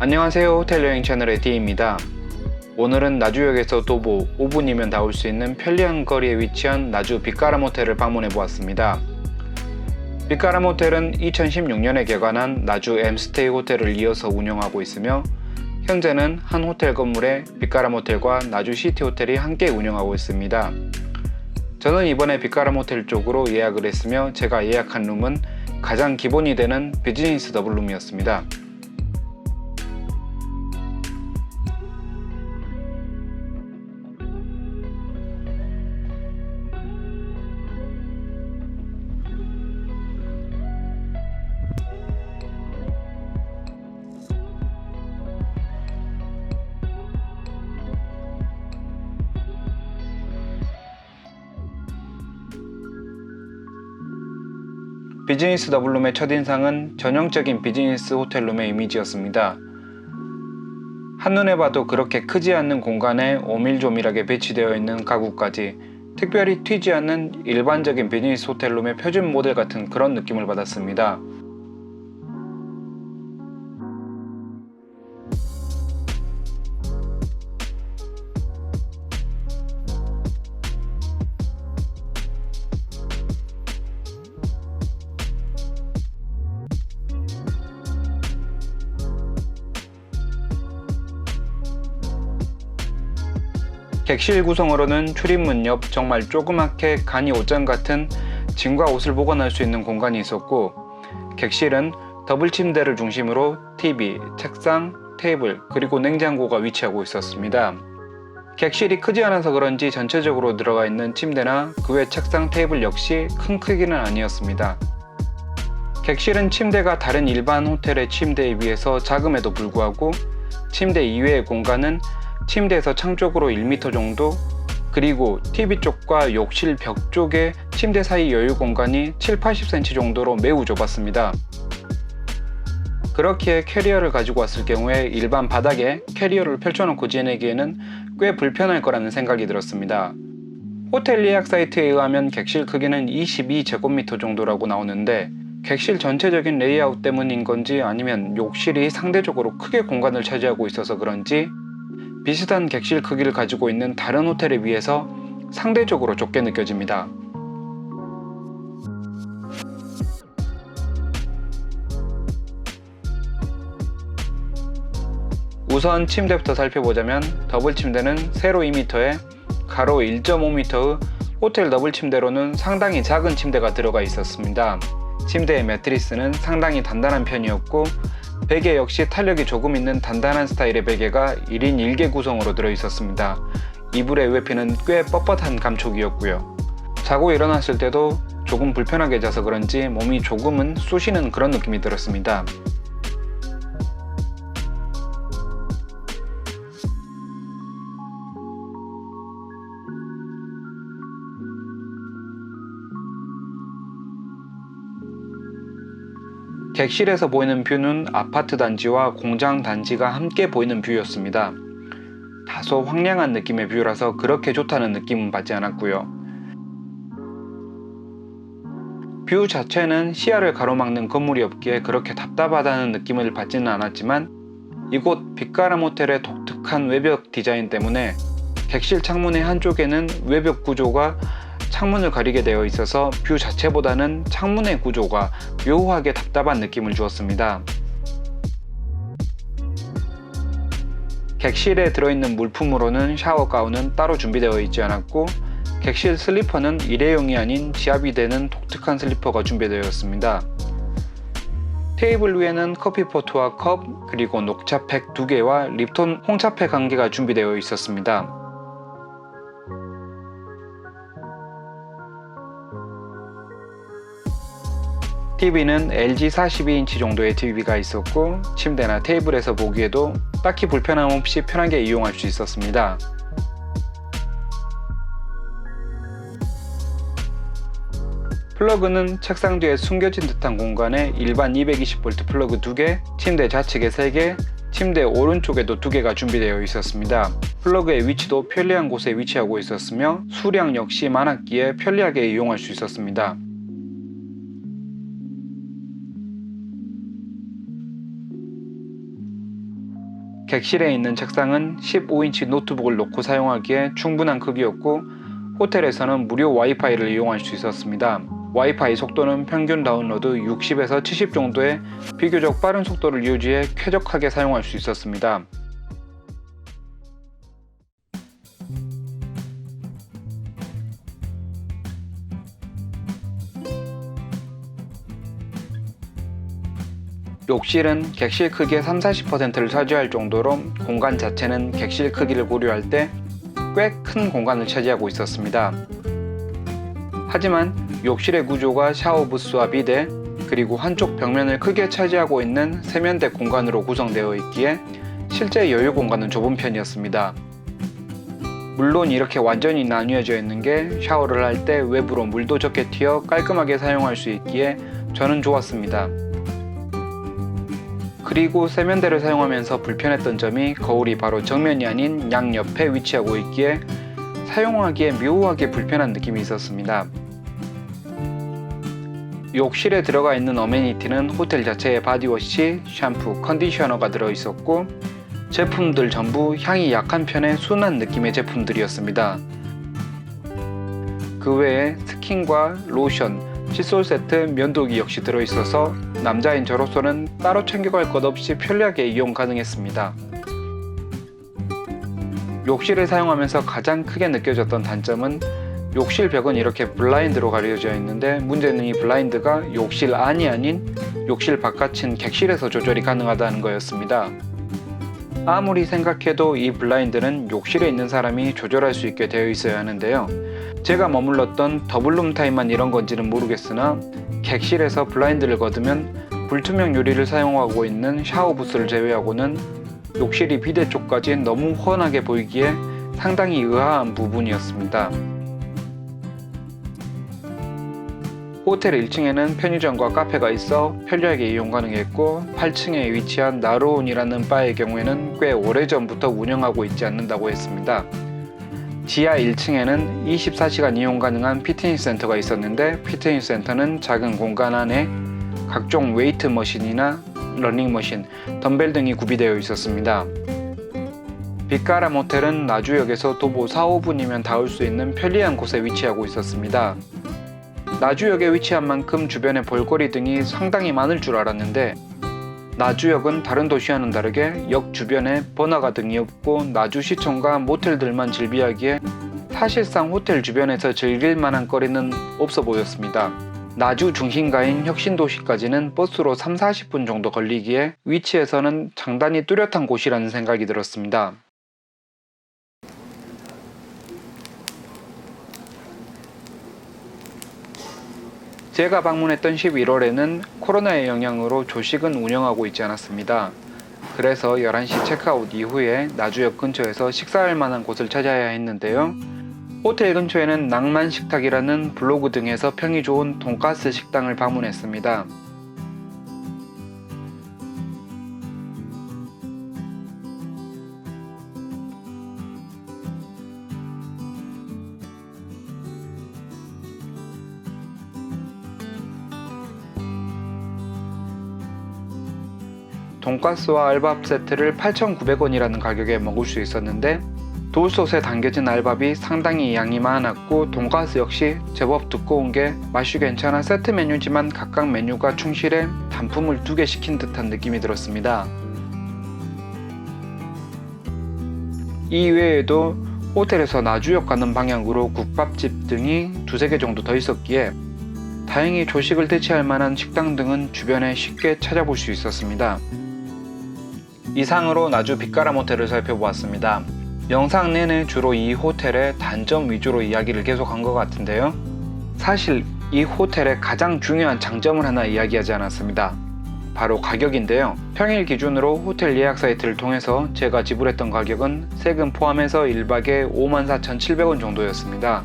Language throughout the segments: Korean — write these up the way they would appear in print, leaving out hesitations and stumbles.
안녕하세요. 호텔여행 채널의 D입니다. 오늘은 나주역에서 도보 5분이면 닿을 수 있는 편리한 거리에 위치한 나주 빛가람 호텔을 방문해 보았습니다. 빛가람 호텔은 2016년에 개관한 나주 M스테이 호텔을 이어서 운영하고 있으며 현재는 한 호텔 건물에 빛가람 호텔과 나주 시티 호텔이 함께 운영하고 있습니다. 저는 이번에 빛가람 호텔 쪽으로 예약을 했으며 제가 예약한 룸은 가장 기본이 되는 비즈니스 더블룸이었습니다. 비즈니스 더블룸의 첫인상은 전형적인 비즈니스 호텔룸의 이미지였습니다. 한눈에 봐도 그렇게 크지 않는 공간에 오밀조밀하게 배치되어 있는 가구까지 특별히 튀지 않는 일반적인 비즈니스 호텔룸의 표준 모델 같은 그런 느낌을 받았습니다. 객실 구성으로는 출입문 옆 정말 조그맣게 간이 옷장 같은 짐과 옷을 보관할 수 있는 공간이 있었고, 객실은 더블 침대를 중심으로 TV, 책상, 테이블, 그리고 냉장고가 위치하고 있었습니다. 객실이 크지 않아서 그런지 전체적으로 들어가 있는 침대나 그 외 책상, 테이블 역시 큰 크기는 아니었습니다. 객실은 침대가 다른 일반 호텔의 침대에 비해서 작음에도 불구하고 침대 이외의 공간은 침대에서 창 쪽으로 1m 정도, 그리고 TV 쪽과 욕실 벽 쪽에 침대 사이 여유 공간이 7-80cm 정도로 매우 좁았습니다. 그렇기에 캐리어를 가지고 왔을 경우에 일반 바닥에 캐리어를 펼쳐놓고 지내기에는 꽤 불편할 거라는 생각이 들었습니다. 호텔 예약 사이트에 의하면 객실 크기는 22제곱미터 정도라고 나오는데, 객실 전체적인 레이아웃 때문인 건지 아니면 욕실이 상대적으로 크게 공간을 차지하고 있어서 그런지 비슷한 객실 크기를 가지고 있는 다른 호텔에 비해서 상대적으로 좁게 느껴집니다. 우선 침대부터 살펴보자면 더블 침대는 세로 2m에 가로 1.5m의 호텔 더블 침대로는 상당히 작은 침대가 들어가 있었습니다. 침대의 매트리스는 상당히 단단한 편이었고, 베개 역시 탄력이 조금 있는 단단한 스타일의 베개가 1인 1개 구성으로 들어있었습니다. 이불의 외피는 꽤 뻣뻣한 감촉이었고요. 자고 일어났을 때도 조금 불편하게 자서 그런지 몸이 조금은 쑤시는 그런 느낌이 들었습니다. 객실에서 보이는 뷰는 아파트 단지와 공장 단지가 함께 보이는 뷰였습니다. 다소 황량한 느낌의 뷰라서 그렇게 좋다는 느낌은 받지 않았고요. 뷰 자체는 시야를 가로막는 건물이 없기에 그렇게 답답하다는 느낌을 받지는 않았지만, 이곳 빛가람 호텔의 독특한 외벽 디자인 때문에 객실 창문의 한쪽에는 외벽 구조가 창문을 가리게 되어 있어서 뷰 자체보다는 창문의 구조가 묘하게 답답한 느낌을 주었습니다. 객실에 들어있는 물품으로는 샤워 가운은 따로 준비되어 있지 않았고, 객실 슬리퍼는 일회용이 아닌 지압이 되는 독특한 슬리퍼가 준비되어 있습니다. 테이블 위에는 커피포트와 컵, 그리고 녹차팩 2개와 립톤 홍차팩 1개가 준비되어 있었습니다. TV는 LG 42인치 정도의 TV가 있었고, 침대나 테이블에서 보기에도 딱히 불편함 없이 편하게 이용할 수 있었습니다. 플러그는 책상 뒤에 숨겨진 듯한 공간에 일반 220V 플러그 2개, 침대 좌측에 3개, 침대 오른쪽에도 2개가 준비되어 있었습니다. 플러그의 위치도 편리한 곳에 위치하고 있었으며 수량 역시 많았기에 편리하게 이용할 수 있었습니다. 객실에 있는 책상은 15인치 노트북을 놓고 사용하기에 충분한 크기였고 호텔에서는 무료 와이파이를 이용할 수 있었습니다. 와이파이 속도는 평균 다운로드 60에서 70 정도의 비교적 빠른 속도를 유지해 쾌적하게 사용할 수 있었습니다. 욕실은 객실 크기의 30-40%를 차지할 정도로 공간 자체는 객실 크기를 고려할 때 꽤 큰 공간을 차지하고 있었습니다. 하지만 욕실의 구조가 샤워 부스와 비데 그리고 한쪽 벽면을 크게 차지하고 있는 세면대 공간으로 구성되어 있기에 실제 여유 공간은 좁은 편이었습니다. 물론 이렇게 완전히 나뉘어져 있는 게 샤워를 할 때 외부로 물도 적게 튀어 깔끔하게 사용할 수 있기에 저는 좋았습니다. 그리고 세면대를 사용하면서 불편했던 점이 거울이 바로 정면이 아닌 양옆에 위치하고 있기에 사용하기에 묘하게 불편한 느낌이 있었습니다. 욕실에 들어가 있는 어메니티는 호텔 자체에 바디워시, 샴푸, 컨디셔너가 들어있었고 제품들 전부 향이 약한 편의 순한 느낌의 제품들이었습니다. 그 외에 스킨과 로션, 칫솔 세트, 면도기 역시 들어있어서 남자인 저로서는 따로 챙겨갈 것 없이 편리하게 이용 가능했습니다. 욕실을 사용하면서 가장 크게 느껴졌던 단점은 욕실 벽은 이렇게 블라인드로 가려져 있는데 문제는 이 블라인드가 욕실 안이 아닌 욕실 바깥인 객실에서 조절이 가능하다는 거였습니다. 아무리 생각해도 이 블라인드는 욕실에 있는 사람이 조절할 수 있게 되어 있어야 하는데요. 제가 머물렀던 더블룸 타입만 이런 건지는 모르겠으나 객실에서 블라인드를 걷으면 불투명 유리를 사용하고 있는 샤워 부스를 제외하고는 욕실이 비데 쪽까지 너무 훤하게 보이기에 상당히 의아한 부분이었습니다. 호텔 1층에는 편의점과 카페가 있어 편리하게 이용 가능했고 8층에 위치한 나로온이라는 바의 경우에는 꽤 오래전부터 운영하고 있지 않는다고 했습니다. 지하 1층에는 24시간 이용 가능한 피트니스 센터가 있었는데 피트니스 센터는 작은 공간 안에 각종 웨이트 머신이나 러닝머신, 덤벨 등이 구비되어 있었습니다. 빅가람 호텔은 나주역에서 도보 4-5분이면 닿을 수 있는 편리한 곳에 위치하고 있었습니다. 나주역에 위치한 만큼 주변에 볼거리 등이 상당히 많을 줄 알았는데 나주역은 다른 도시와는 다르게 역 주변에 번화가 등이 없고 나주시청과 모텔들만 즐비하기에 사실상 호텔 주변에서 즐길 만한 거리는 없어 보였습니다. 나주 중심가인 혁신도시까지는 버스로 3-40분 정도 걸리기에 위치에서는 장단이 뚜렷한 곳이라는 생각이 들었습니다. 제가 방문했던 11월에는 코로나의 영향으로 조식은 운영하고 있지 않았습니다. 그래서 11시 체크아웃 이후에 나주역 근처에서 식사할 만한 곳을 찾아야 했는데요. 호텔 근처에는 낭만식탁이라는 블로그 등에서 평이 좋은 돈가스 식당을 방문했습니다. 돈가스와 알밥 세트를 8,900원이라는 가격에 먹을 수 있었는데 돌솥에 담겨진 알밥이 상당히 양이 많았고 돈가스 역시 제법 두꺼운 게 맛이 괜찮아 세트 메뉴지만 각각 메뉴가 충실해 단품을 2개 시킨 듯한 느낌이 들었습니다. 이 외에도 호텔에서 나주역 가는 방향으로 국밥집 등이 2-3개 정도 더 있었기에 다행히 조식을 대체할 만한 식당 등은 주변에 쉽게 찾아볼 수 있었습니다. 이상으로 나주 빅가람 호텔을 살펴보았습니다. 영상 내내 주로 이 호텔의 단점 위주로 이야기를 계속한 것 같은데요. 사실 이 호텔의 가장 중요한 장점을 하나 이야기하지 않았습니다. 바로 가격인데요. 평일 기준으로 호텔 예약 사이트를 통해서 제가 지불했던 가격은 세금 포함해서 1박에 54,700원 정도였습니다.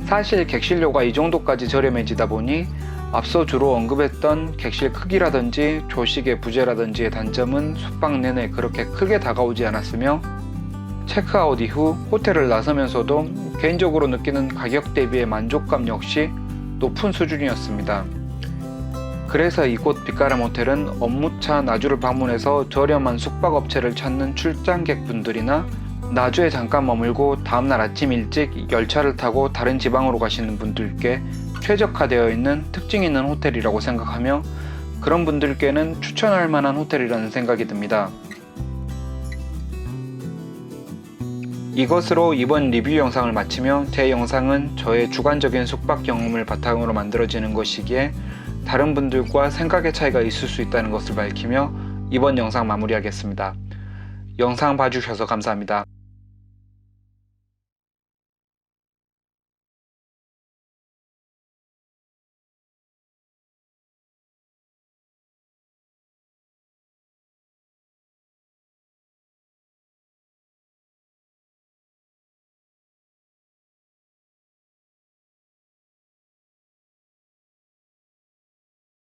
사실 객실료가 이 정도까지 저렴해지다 보니 앞서 주로 언급했던 객실 크기라든지 조식의 부재라든지의 단점은 숙박 내내 그렇게 크게 다가오지 않았으며 체크아웃 이후 호텔을 나서면서도 개인적으로 느끼는 가격 대비의 만족감 역시 높은 수준이었습니다. 그래서 이곳 빛가람 호텔은 업무차 나주를 방문해서 저렴한 숙박업체를 찾는 출장객분들이나 나주에 잠깐 머물고 다음날 아침 일찍 열차를 타고 다른 지방으로 가시는 분들께 최적화되어 있는 특징 있는 호텔이라고 생각하며 그런 분들께는 추천할 만한 호텔이라는 생각이 듭니다. 이것으로 이번 리뷰 영상을 마치며 제 영상은 저의 주관적인 숙박 경험을 바탕으로 만들어지는 것이기에 다른 분들과 생각의 차이가 있을 수 있다는 것을 밝히며 이번 영상 마무리하겠습니다. 영상 봐주셔서 감사합니다.